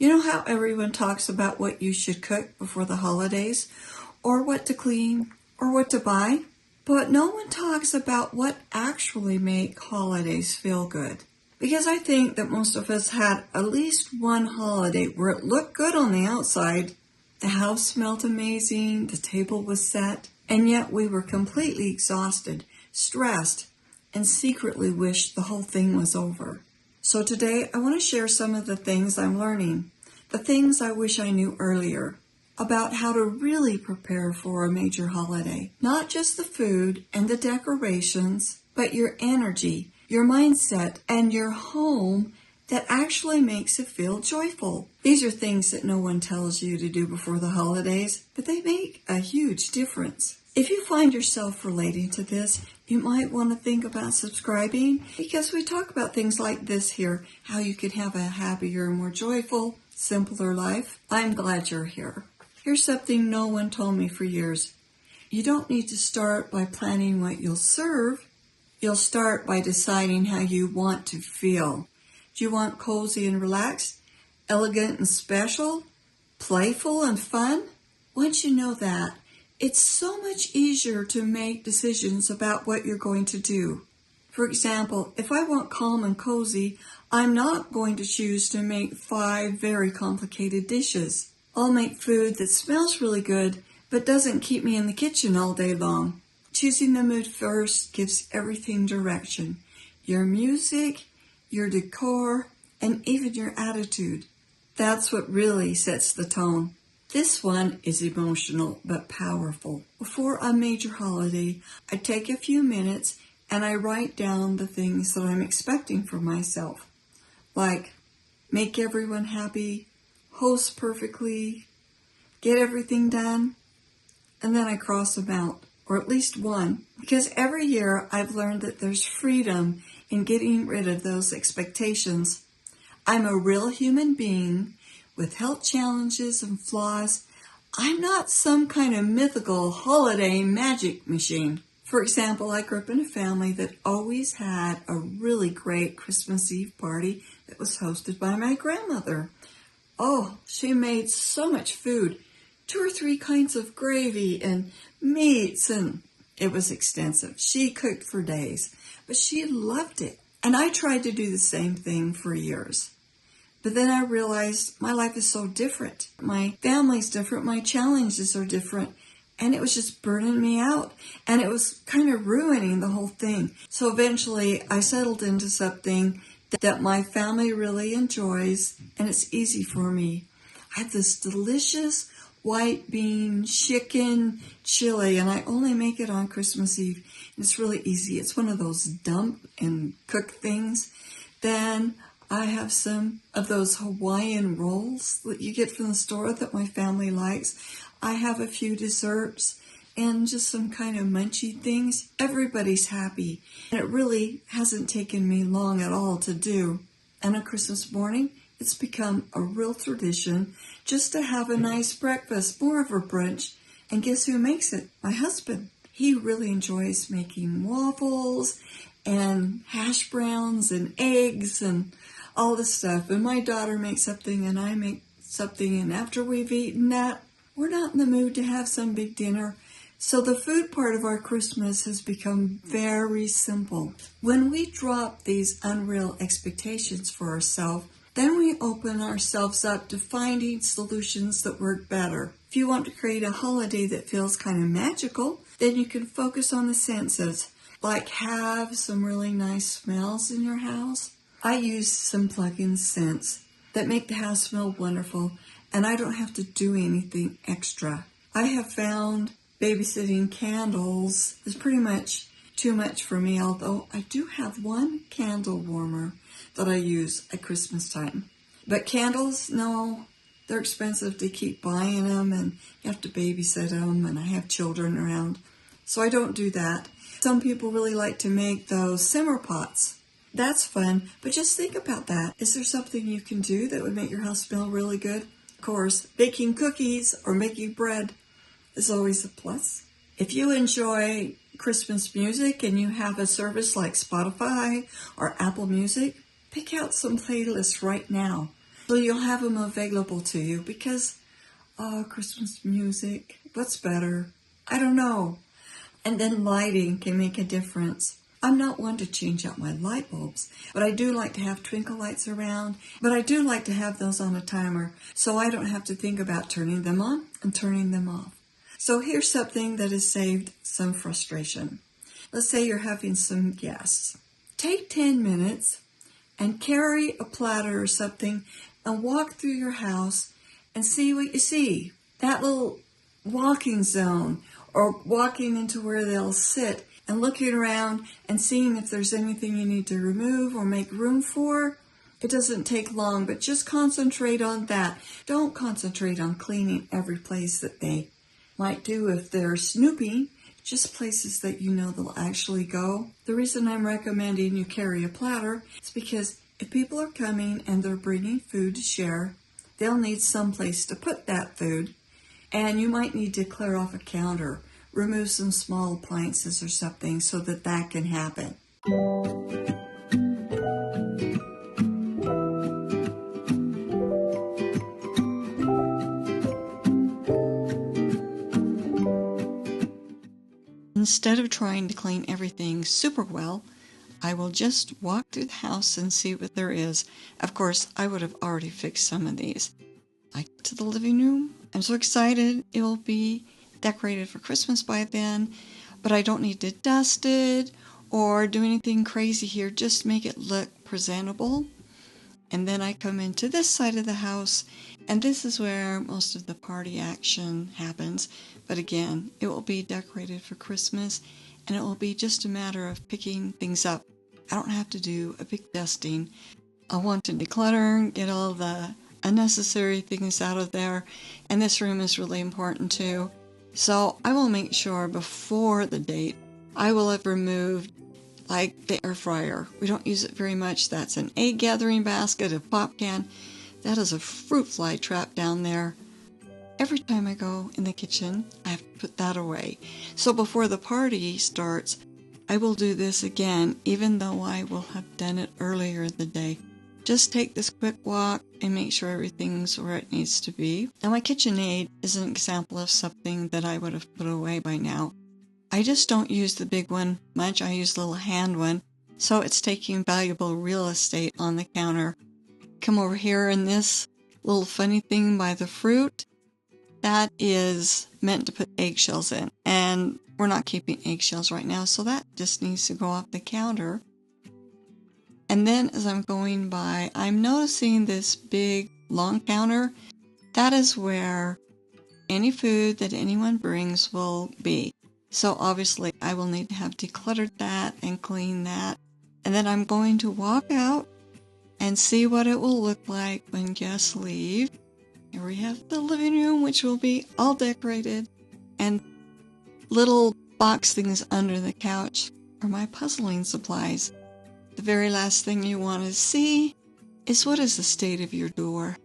You know how everyone talks about what you should cook before the holidays, or what to clean, or what to buy? But no one talks about what actually make holidays feel good. Because I think that most of us had at least one holiday where it looked good on the outside, the house smelled amazing, the table was set, and yet we were completely exhausted, stressed, and secretly wished the whole thing was over. So today I want to share some of the things I'm learning, the things I wish I knew earlier, about how to really prepare for a major holiday. Not just the food and the decorations, but your energy, your mindset, and your home that actually makes it feel joyful. These are things that no one tells you to do before the holidays, but they make a huge difference. If you find yourself relating to this, you might want to think about subscribing, because we talk about things like this here, how you can have a happier, more joyful, simpler life. I'm glad you're here. Here's something no one told me for years. You don't need to start by planning what you'll serve. You'll start by deciding how you want to feel. Do you want cozy and relaxed, elegant and special, playful and fun? Once you know that, it's so much easier to make decisions about what you're going to do. For example, if I want calm and cozy, I'm not going to choose to make 5 very complicated dishes. I'll make food that smells really good, but doesn't keep me in the kitchen all day long. Choosing the mood first gives everything direction. Your music, your decor, and even your attitude. That's what really sets the tone. This one is emotional but powerful. Before a major holiday, I take a few minutes and I write down the things that I'm expecting from myself. Like, make everyone happy, host perfectly, get everything done, and then I cross them out, or at least one. Because every year I've learned that there's freedom in getting rid of those expectations. I'm a real human being with health challenges and flaws. I'm not some kind of mythical holiday magic machine. For example, I grew up in a family that always had a really great Christmas Eve party that was hosted by my grandmother. Oh, she made so much food, 2 or 3 kinds of gravy and meats, and it was extensive. She cooked for days, but she loved it. And I tried to do the same thing for years. But then I realized my life is so different. My family's different. My challenges are different. And it was just burning me out. And it was kind of ruining the whole thing. So eventually I settled into something that my family really enjoys. And it's easy for me. I have this delicious white bean chicken chili. And I only make it on Christmas Eve. And it's really easy. It's one of those dump and cook things. Then I have some of those Hawaiian rolls that you get from the store that my family likes. I have a few desserts and just some kind of munchy things. Everybody's happy. And it really hasn't taken me long at all to do. And on Christmas morning, it's become a real tradition just to have a nice breakfast, more of a brunch. And guess who makes it? My husband. He really enjoys making waffles and hash browns and eggs and all this stuff. And my daughter makes something and I make something, and after we've eaten that, we're not in the mood to have some big dinner. So the food part of our Christmas has become very simple. When we drop these unreal expectations for ourselves, then we open ourselves up to finding solutions that work better. If you want to create a holiday that feels kind of magical, then you can focus on the senses, like have some really nice smells in your house. I use some plug-in scents that make the house smell wonderful, and I don't have to do anything extra. I have found babysitting candles is pretty much too much for me, although I do have one candle warmer that I use at Christmas time. But candles, no, they're expensive to keep buying them, and you have to babysit them, and I have children around, so I don't do that. Some people really like to make those simmer pots. That's fun, but just think about that. Is there something you can do that would make your house smell really good? Of course, baking cookies or making bread is always a plus. If you enjoy Christmas music and you have a service like Spotify or Apple Music, pick out some playlists right now. So you'll have them available to you because, Christmas music, what's better? I don't know. And then lighting can make a difference. I'm not one to change out my light bulbs, but I do like to have twinkle lights around, but I do like to have those on a timer so I don't have to think about turning them on and turning them off. So here's something that has saved some frustration. Let's say you're having some guests. Take 10 minutes and carry a platter or something and walk through your house and see what you see. That little walking zone or walking into where they'll sit and looking around and seeing if there's anything you need to remove or make room for. It doesn't take long, but just concentrate on that. Don't concentrate on cleaning every place that they might do if they're snooping, just places that you know they'll actually go. The reason I'm recommending you carry a platter is because if people are coming and they're bringing food to share, they'll need some place to put that food, and you might need to clear off a counter, remove some small appliances or something so that that can happen. Instead of trying to clean everything super well, I will just walk through the house and see what there is. Of course, I would have already fixed some of these. I get to the living room. I'm so excited. It will be decorated for Christmas by then, but I don't need to dust it or do anything crazy here. Just make it look presentable. And then I come into this side of the house, and this is where most of the party action happens. But again, it will be decorated for Christmas, and it will be just a matter of picking things up. I don't have to do a big dusting. I want to declutter, get all the unnecessary things out of there, and this room is really important too. So I will make sure before the date I will have removed like the air fryer. We don't use it very much. That's an egg gathering basket, a pop can. That is a fruit fly trap down there. Every time I go in the kitchen, I have to put that away. So before the party starts, I will do this again, even though I will have done it earlier in the day. Just take this quick walk and make sure everything's where it needs to be. Now my KitchenAid is an example of something that I would have put away by now. I just don't use the big one much. I use the little hand one, so it's taking valuable real estate on the counter. Come over here in this little funny thing by the fruit. That is meant to put eggshells in, and we're not keeping eggshells right now, so that just needs to go off the counter. And then as I'm going by, I'm noticing this big long counter. That is where any food that anyone brings will be. So obviously I will need to have decluttered that and clean that. And then I'm going to walk out and see what it will look like when guests leave. Here we have the living room, which will be all decorated, and little box things under the couch are my puzzling supplies. The very last thing you want to see is what is the state of your door.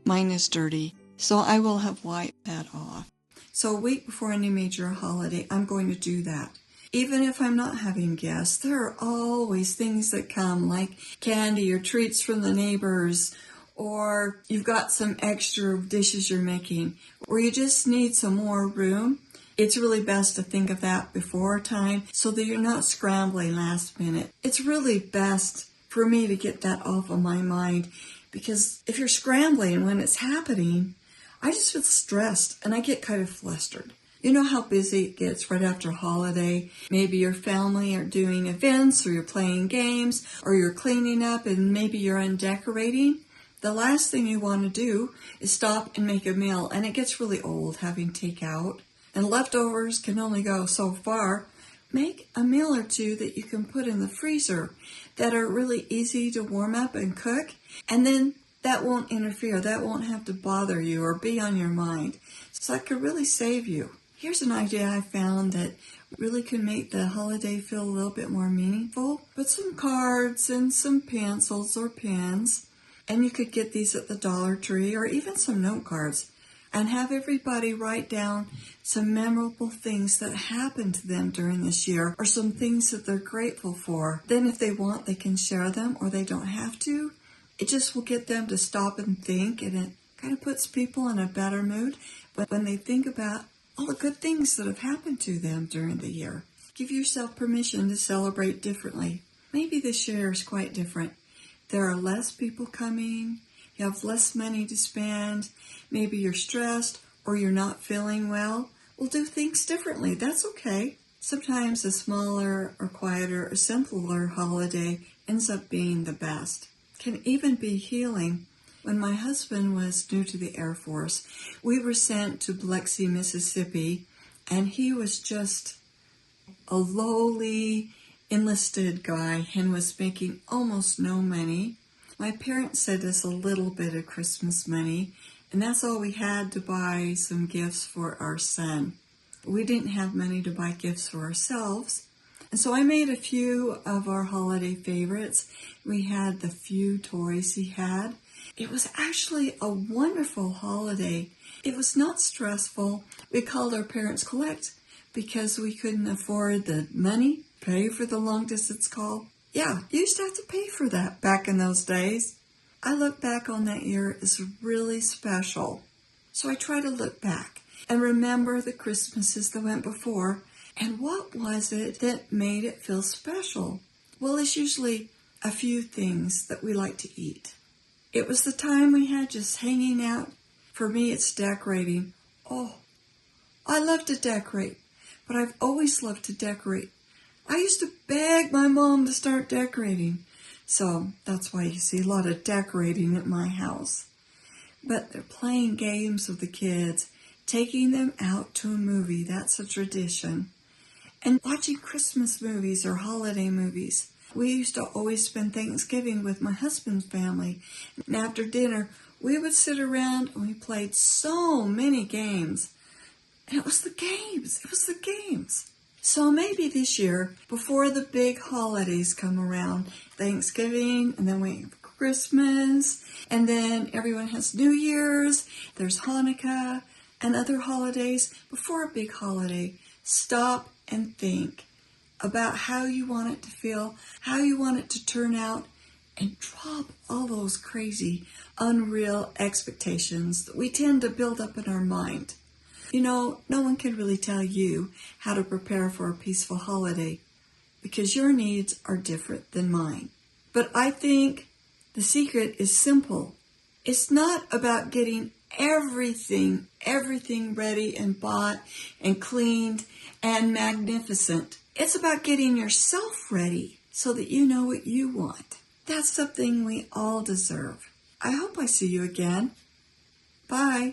Mine is dirty, so I will have wiped that off. So a week before any major holiday, I'm going to do that. Even if I'm not having guests, there are always things that come, like candy or treats from the neighbors, or you've got some extra dishes you're making, or you just need some more room. It's really best to think of that before time so that you're not scrambling last minute. It's really best for me to get that off of my mind, because if you're scrambling when it's happening, I just feel stressed and I get kind of flustered. You know how busy it gets right after a holiday. Maybe your family are doing events, or you're playing games, or you're cleaning up, and maybe you're undecorating. The last thing you want to do is stop and make a meal, and it gets really old having takeout, and leftovers can only go so far. Make a meal or two that you can put in the freezer that are really easy to warm up and cook, and then that won't interfere. That won't have to bother you or be on your mind. So that could really save you. Here's an idea I found that really can make the holiday feel a little bit more meaningful. Put some cards and some pencils or pens, and you could get these at the Dollar Tree, or even some note cards, and have everybody write down some memorable things that happened to them during this year, or some things that they're grateful for. Then if they want, they can share them, or they don't have to. It just will get them to stop and think, and it kind of puts people in a better mood. But when they think about all the good things that have happened to them during the year, give yourself permission to celebrate differently. Maybe this year is quite different. There are less people coming. You have less money to spend. Maybe you're stressed or you're not feeling well. We'll do things differently. That's okay. Sometimes a smaller or quieter or simpler holiday ends up being the best. Can even be healing. When my husband was new to the Air Force, we were sent to Biloxi, Mississippi, and he was just a lowly enlisted guy and was making almost no money. My parents sent us a little bit of Christmas money, and that's all we had to buy some gifts for our son. We didn't have money to buy gifts for ourselves, and so I made a few of our holiday favorites. We had the few toys he had. It was actually a wonderful holiday. It was not stressful. We called our parents collect because we couldn't afford the money, pay for the long distance call. Yeah, you used to have to pay for that back in those days. I look back on that year as really special. So I try to look back and remember the Christmases that went before, and what was it that made it feel special? Well, it's usually a few things that we like to eat. It was the time we had just hanging out. For me, it's decorating. Oh, I love to decorate, but I've always loved to decorate. I used to beg my mom to start decorating. So that's why you see a lot of decorating at my house. But they're playing games with the kids, taking them out to a movie. That's a tradition. And watching Christmas movies or holiday movies. We used to always spend Thanksgiving with my husband's family. And after dinner, we would sit around and we played so many games. And it was the games. It was the games. So maybe this year, before the big holidays come around, Thanksgiving, and then we have Christmas, and then everyone has New Year's, there's Hanukkah, and other holidays, before a big holiday, stop and think about how you want it to feel, how you want it to turn out, and drop all those crazy, unreal expectations that we tend to build up in our mind. You know, no one can really tell you how to prepare for a peaceful holiday because your needs are different than mine. But I think the secret is simple. It's not about getting everything ready and bought and cleaned and magnificent. It's about getting yourself ready so that you know what you want. That's something we all deserve. I hope I see you again. Bye.